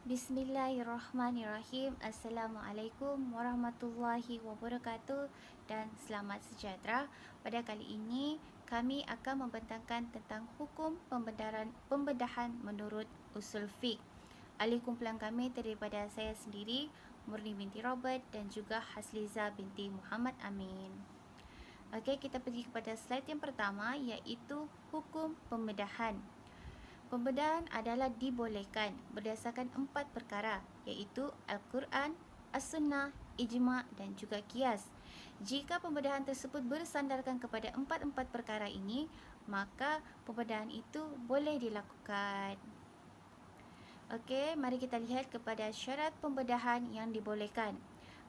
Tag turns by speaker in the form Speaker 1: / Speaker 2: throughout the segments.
Speaker 1: Bismillahirrahmanirrahim. Assalamualaikum warahmatullahi wabarakatuh dan selamat sejahtera. Pada kali ini kami akan membentangkan tentang hukum pembedahan menurut usul fiqh. Ahli kumpulan kami daripada saya sendiri, Murni binti Robert dan juga Hasliza binti Muhammad Amin. Okey, kita pergi kepada slide yang pertama iaitu hukum pembedahan. Pembedahan adalah dibolehkan berdasarkan 4 perkara iaitu Al-Quran, As-Sunnah, Ijma' dan juga Qiyas. Jika pembedahan tersebut bersandarkan kepada 4 perkara ini, maka pembedahan itu boleh dilakukan. Okey, mari kita lihat kepada syarat pembedahan yang dibolehkan.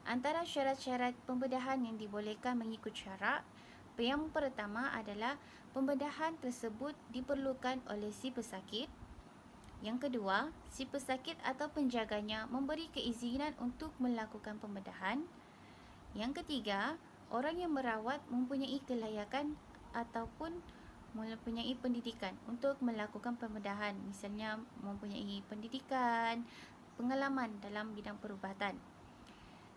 Speaker 1: Antara syarat-syarat pembedahan yang dibolehkan mengikut syarak, yang pertama adalah pembedahan tersebut diperlukan oleh si pesakit. Yang kedua, si pesakit atau penjaganya memberi keizinan untuk melakukan pembedahan. Yang ketiga, orang yang merawat mempunyai kelayakan ataupun mempunyai pendidikan untuk melakukan pembedahan. Misalnya mempunyai pendidikan, pengalaman dalam bidang perubatan.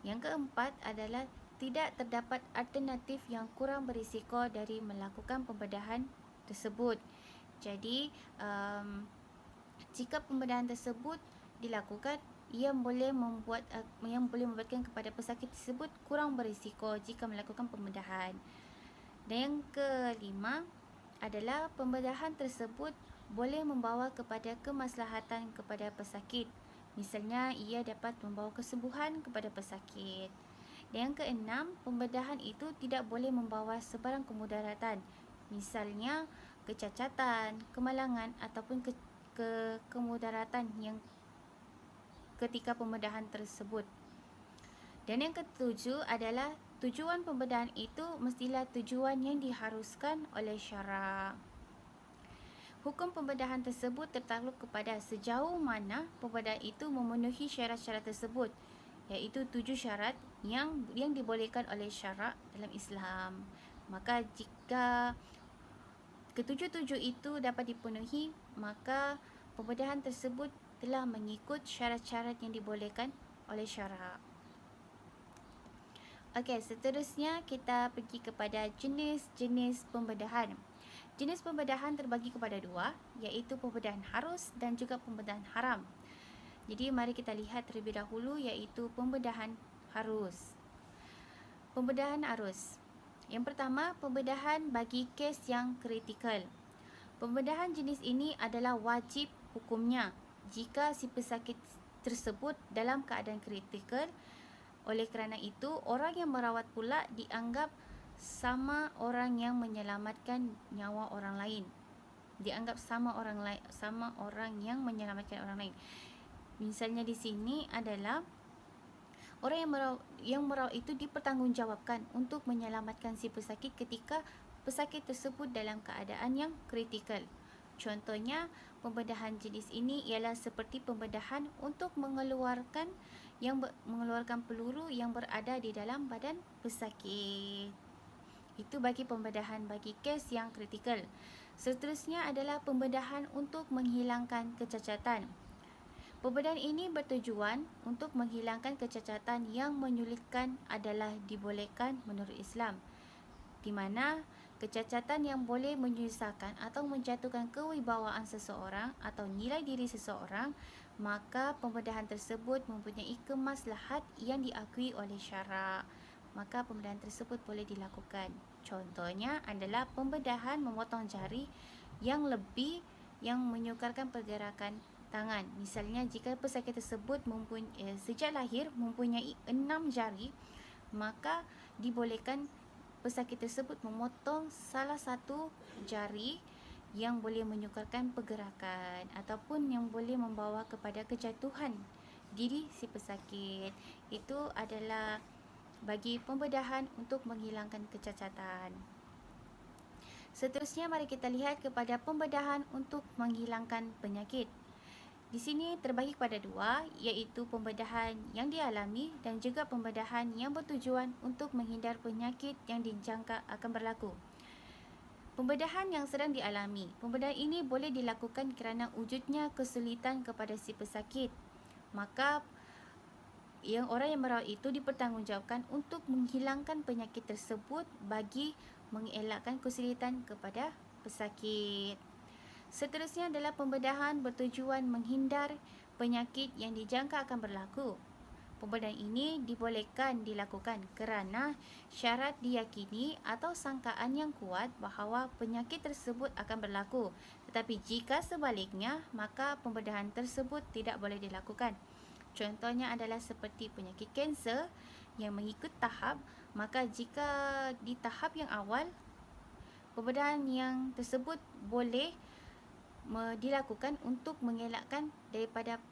Speaker 1: Yang keempat adalah tidak terdapat alternatif yang kurang berisiko dari melakukan pembedahan tersebut. Jadi, jika pembedahan tersebut dilakukan, yang boleh membuatkan kepada pesakit tersebut kurang berisiko jika melakukan pembedahan. Dan yang kelima adalah pembedahan tersebut boleh membawa kepada kemaslahatan kepada pesakit. Misalnya, ia dapat membawa kesembuhan kepada pesakit. Dan yang keenam, pembedahan itu tidak boleh membawa sebarang kemudaratan. Misalnya, kecacatan, kemalangan ataupun kemudaratan yang ketika pembedahan tersebut. Dan yang ketujuh adalah tujuan pembedahan itu mestilah tujuan yang diharuskan oleh syarak. Hukum pembedahan tersebut tertakluk kepada sejauh mana pembedahan itu memenuhi syarat-syarat tersebut, iaitu 7 syarat yang dibolehkan oleh syarak dalam Islam. Maka jika ketujuh-tujuh itu dapat dipenuhi, maka pembedahan tersebut telah mengikut syarat-syarat yang dibolehkan oleh syarak. Okey, seterusnya kita pergi kepada jenis-jenis pembedahan. Jenis pembedahan terbagi kepada dua, iaitu pembedahan harus dan juga pembedahan haram. Jadi mari kita lihat terlebih dahulu iaitu pembedahan harus. Pembedahan harus. Yang pertama, pembedahan bagi kes yang kritikal. Pembedahan jenis ini adalah wajib hukumnya jika si pesakit tersebut dalam keadaan kritikal. Oleh kerana itu, orang yang merawat pula dianggap sama orang yang menyelamatkan nyawa orang lain. Dianggap sama orang yang menyelamatkan orang lain. Misalnya di sini adalah orang yang merawat itu dipertanggungjawabkan untuk menyelamatkan si pesakit ketika pesakit tersebut dalam keadaan yang kritikal. Contohnya, pembedahan jenis ini ialah seperti pembedahan untuk mengeluarkan peluru yang berada di dalam badan pesakit. Itu bagi pembedahan bagi kes yang kritikal. Seterusnya adalah pembedahan untuk menghilangkan kecacatan. Pembedahan ini bertujuan untuk menghilangkan kecacatan yang menyulitkan adalah dibolehkan menurut Islam, di mana kecacatan yang boleh menyusahkan atau menjatuhkan kewibawaan seseorang atau nilai diri seseorang, maka pembedahan tersebut mempunyai kemaslahat yang diakui oleh syarak. Maka pembedahan tersebut boleh dilakukan. Contohnya adalah pembedahan memotong jari yang menyukarkan pergerakan tangan. Misalnya, jika pesakit tersebut sejak lahir mempunyai 6 jari, maka dibolehkan pesakit tersebut memotong salah satu jari yang boleh menyukarkan pergerakan ataupun yang boleh membawa kepada kejatuhan diri si pesakit. Itu adalah bagi pembedahan untuk menghilangkan kecacatan. Seterusnya, mari kita lihat kepada pembedahan untuk menghilangkan penyakit. Di sini terbagi kepada dua, iaitu pembedahan yang dialami dan juga pembedahan yang bertujuan untuk menghindar penyakit yang dijangka akan berlaku. Pembedahan yang sedang dialami. Pembedahan ini boleh dilakukan kerana wujudnya kesulitan kepada si pesakit. maka orang yang merawat itu dipertanggungjawabkan untuk menghilangkan penyakit tersebut bagi mengelakkan kesulitan kepada pesakit. Seterusnya adalah pembedahan bertujuan menghindar penyakit yang dijangka akan berlaku. Pembedahan ini dibolehkan dilakukan kerana syarat diyakini atau sangkaan yang kuat bahawa penyakit tersebut akan berlaku. Tetapi jika sebaliknya, maka pembedahan tersebut tidak boleh dilakukan. Contohnya adalah seperti penyakit kanser yang mengikut tahap, maka jika di tahap yang awal, pembedahan yang tersebut boleh dilakukan untuk mengelakkan daripada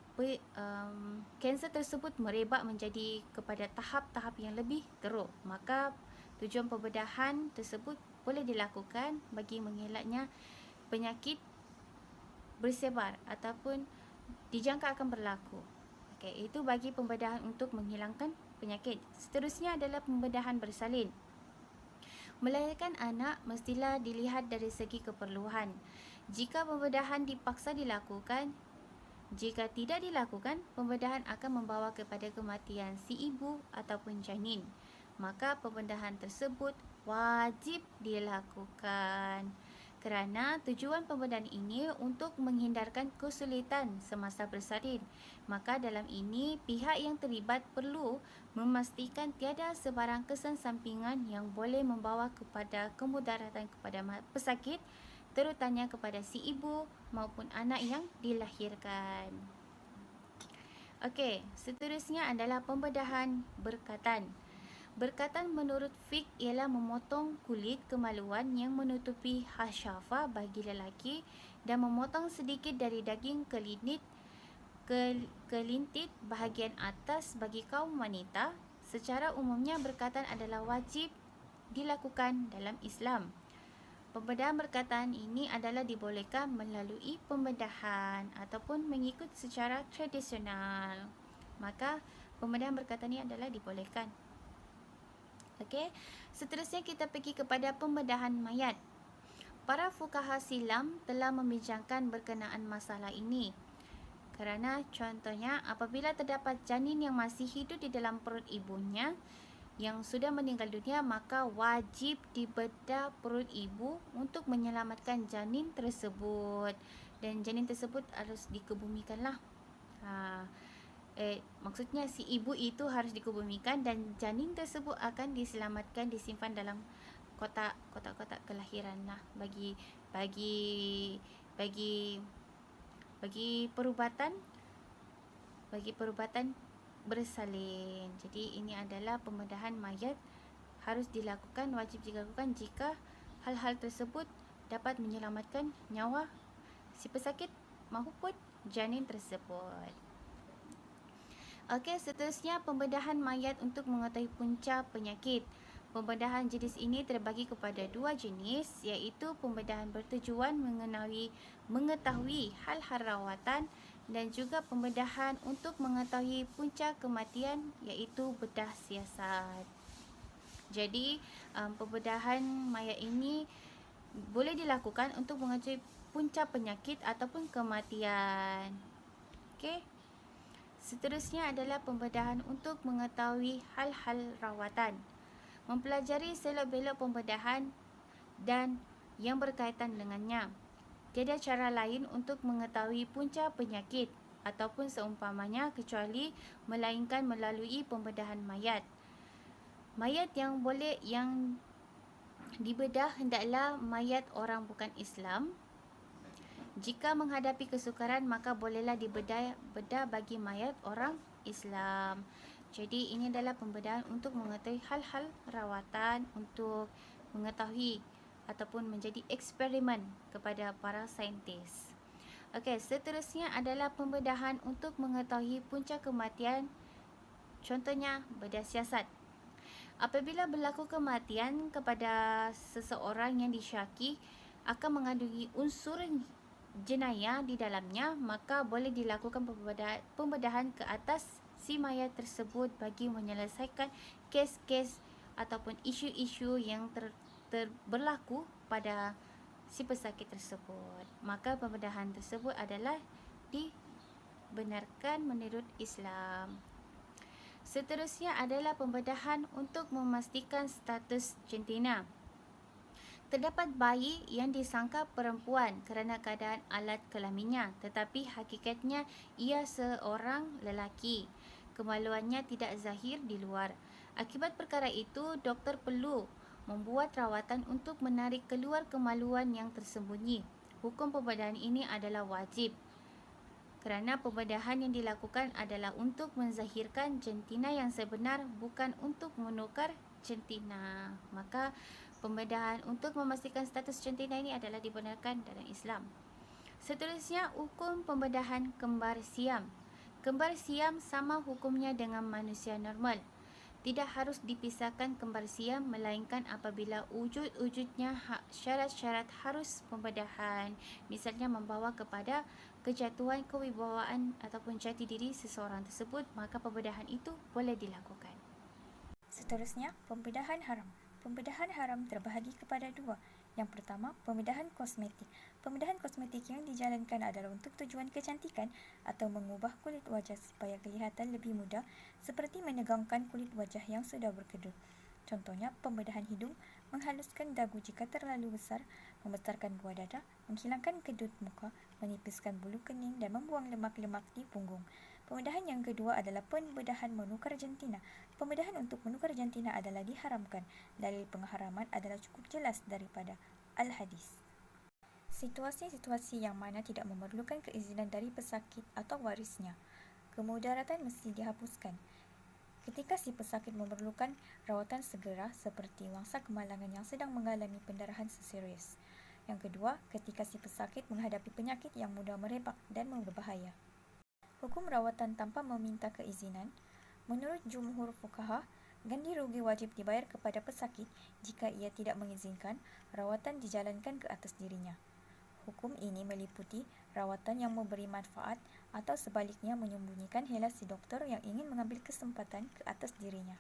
Speaker 1: kanser tersebut merebak menjadi kepada tahap-tahap yang lebih teruk. Maka tujuan pembedahan tersebut boleh dilakukan bagi mengelaknya penyakit bersebar ataupun dijangka akan berlaku. Okey, itu bagi pembedahan untuk menghilangkan penyakit. Seterusnya adalah pembedahan bersalin. Melahirkan anak mestilah dilihat dari segi keperluan. Jika pembedahan dipaksa dilakukan, jika tidak dilakukan, pembedahan akan membawa kepada kematian si ibu ataupun janin. Maka pembedahan tersebut wajib dilakukan. Kerana tujuan pembedahan ini untuk menghindarkan kesulitan semasa bersalin. Maka dalam ini, pihak yang terlibat perlu memastikan tiada sebarang kesan sampingan yang boleh membawa kepada kemudaratan kepada pesakit, terutamanya kepada si ibu maupun anak yang dilahirkan. Okey, seterusnya adalah pembedahan berkatan. Berkatan menurut fiqh ialah memotong kulit kemaluan yang menutupi hasyafah bagi lelaki dan memotong sedikit dari daging kelintit bahagian atas bagi kaum wanita. Secara umumnya berkatan adalah wajib dilakukan dalam Islam. Pembedahan berkatan ini adalah dibolehkan melalui pembedahan ataupun mengikut secara tradisional. Maka pembedahan berkatan ini adalah dibolehkan. Okey, seterusnya kita pergi kepada pembedahan mayat. Para fuqaha silam telah membincangkan berkenaan masalah ini. Kerana contohnya apabila terdapat janin yang masih hidup di dalam perut ibunya yang sudah meninggal dunia, maka wajib dibedah perut ibu untuk menyelamatkan janin tersebut. Dan janin tersebut harus dikebumikanlah. Maksudnya si ibu itu harus dikebumikan dan janin tersebut akan diselamatkan, disimpan dalam kotak-kotak kelahiran lah bagi perubatan bersalin. Jadi ini adalah pembedahan mayat harus dilakukan, wajib dilakukan jika hal-hal tersebut dapat menyelamatkan nyawa si pesakit maupun janin tersebut. Okey, seterusnya pembedahan mayat untuk mengetahui punca penyakit. Pembedahan jenis ini terbagi kepada dua jenis, iaitu pembedahan bertujuan mengetahui hal-hal rawatan dan juga pembedahan untuk mengetahui punca kematian, iaitu bedah siasat. Jadi, pembedahan mayat ini boleh dilakukan untuk mengetahui punca penyakit ataupun kematian. Okey. Seterusnya adalah pembedahan untuk mengetahui hal-hal rawatan. Mempelajari selok-belok pembedahan dan yang berkaitan dengannya. Tiada cara lain untuk mengetahui punca penyakit ataupun seumpamanya kecuali melainkan melalui pembedahan mayat. Mayat yang dibedah hendaklah mayat orang bukan Islam. Jika menghadapi kesukaran, maka bolehlah dibedah bagi mayat orang Islam. Jadi ini adalah pembedahan untuk mengetahui hal-hal rawatan, untuk mengetahui ataupun menjadi eksperimen kepada para saintis. Okey, seterusnya adalah pembedahan untuk mengetahui punca kematian. Contohnya bedah siasat. Apabila berlaku kematian kepada seseorang yang disyaki akan mengandungi unsur jenayah di dalamnya, maka boleh dilakukan pembedahan ke atas si mayat tersebut bagi menyelesaikan kes-kes ataupun isu-isu yang berlaku pada si pesakit tersebut. Maka pembedahan tersebut adalah dibenarkan menurut Islam. Seterusnya adalah pembedahan untuk memastikan status jantina. Terdapat bayi yang disangka perempuan kerana keadaan alat kelaminnya, tetapi hakikatnya ia seorang lelaki. Kemaluannya tidak zahir di luar. Akibat perkara itu, doktor perlu membuat rawatan untuk menarik keluar kemaluan yang tersembunyi. Hukum pembedahan ini adalah wajib kerana pembedahan yang dilakukan adalah untuk menzahirkan jantina yang sebenar, bukan untuk menukar jantina. Maka pembedahan untuk memastikan status jantina ini adalah dibenarkan dalam Islam. Seterusnya, hukum pembedahan kembar siam. Kembar siam sama hukumnya dengan manusia normal. Tidak harus dipisahkan kembar siam, melainkan apabila wujud-wujudnya syarat-syarat harus pembedahan, misalnya membawa kepada kejatuhan kewibawaan ataupun jati diri seseorang tersebut, maka pembedahan itu boleh dilakukan.
Speaker 2: Seterusnya, pembedahan haram. Pembedahan haram terbahagi kepada dua. Yang pertama, pembedahan kosmetik. Pembedahan kosmetik yang dijalankan adalah untuk tujuan kecantikan atau mengubah kulit wajah supaya kelihatan lebih muda, seperti menegangkan kulit wajah yang sudah berkedut. Contohnya, pembedahan hidung, menghaluskan dagu jika terlalu besar, membesarkan buah dada, menghilangkan kedut muka, menipiskan bulu kening dan membuang lemak-lemak di punggung. Pembedahan yang kedua adalah pembedahan menukar jantina. Pembedahan untuk menukar jantina adalah diharamkan. Dalil pengharaman adalah cukup jelas daripada Al-Hadis. Situasi-situasi yang mana tidak memerlukan keizinan dari pesakit atau warisnya. Kemudaratan mesti dihapuskan. Ketika si pesakit memerlukan rawatan segera seperti mangsa kemalangan yang sedang mengalami pendarahan seserius. Yang kedua, ketika si pesakit menghadapi penyakit yang mudah merebak dan berbahaya. Hukum rawatan tanpa meminta keizinan. Menurut jumhur fuqaha, ganti rugi wajib dibayar kepada pesakit jika ia tidak mengizinkan rawatan dijalankan ke atas dirinya. Hukum ini meliputi rawatan yang memberi manfaat atau sebaliknya menyembunyikan hela si doktor yang ingin mengambil kesempatan ke atas dirinya.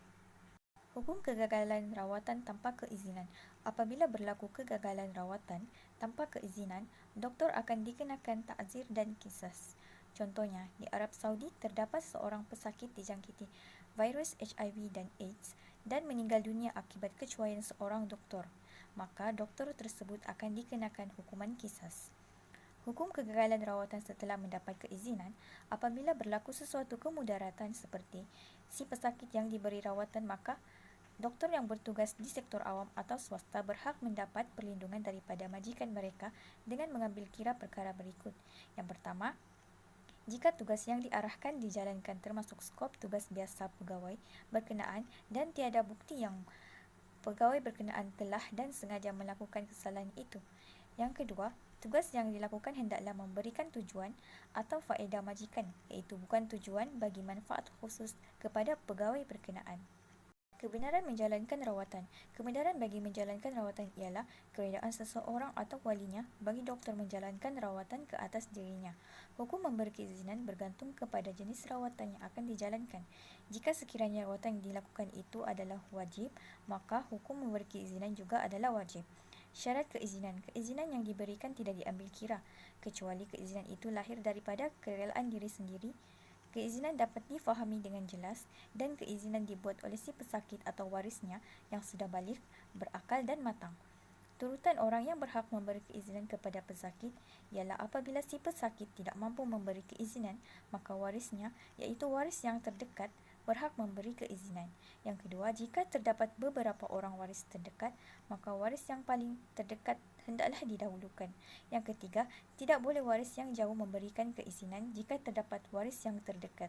Speaker 2: Hukum kegagalan rawatan tanpa keizinan. Apabila berlaku kegagalan rawatan tanpa keizinan, doktor akan dikenakan ta'zir dan qisas. Contohnya, di Arab Saudi terdapat seorang pesakit dijangkiti virus HIV dan AIDS dan meninggal dunia akibat kecuaian seorang doktor. Maka doktor tersebut akan dikenakan hukuman qisas. Hukum kegagalan rawatan setelah mendapat keizinan. Apabila berlaku sesuatu kemudaratan seperti si pesakit yang diberi rawatan, maka doktor yang bertugas di sektor awam atau swasta berhak mendapat perlindungan daripada majikan mereka dengan mengambil kira perkara berikut. Yang pertama, jika tugas yang diarahkan dijalankan termasuk skop tugas biasa pegawai berkenaan dan tiada bukti yang pegawai berkenaan telah dan sengaja melakukan kesalahan itu. Yang kedua, tugas yang dilakukan hendaklah memberikan tujuan atau faedah majikan, iaitu bukan tujuan bagi manfaat khusus kepada pegawai berkenaan. Kebenaran menjalankan rawatan. Kebenaran bagi menjalankan rawatan ialah keredaan seseorang atau walinya bagi doktor menjalankan rawatan ke atas dirinya. Hukum memberi keizinan bergantung kepada jenis rawatan yang akan dijalankan. Jika sekiranya rawatan yang dilakukan itu adalah wajib, maka hukum memberi keizinan juga adalah wajib. Syarat keizinan. Keizinan yang diberikan tidak diambil kira, kecuali keizinan itu lahir daripada kerelaan diri sendiri. Keizinan dapat difahami dengan jelas dan keizinan dibuat oleh si pesakit atau warisnya yang sudah balik, berakal dan matang. Turutan orang yang berhak memberi keizinan kepada pesakit ialah apabila si pesakit tidak mampu memberi keizinan, maka warisnya, iaitu waris yang terdekat, berhak memberi keizinan. Yang kedua, jika terdapat beberapa orang waris terdekat, maka waris yang paling terdekat hendaklah didahulukan. Yang ketiga, tidak boleh waris yang jauh memberikan keizinan jika terdapat waris yang terdekat.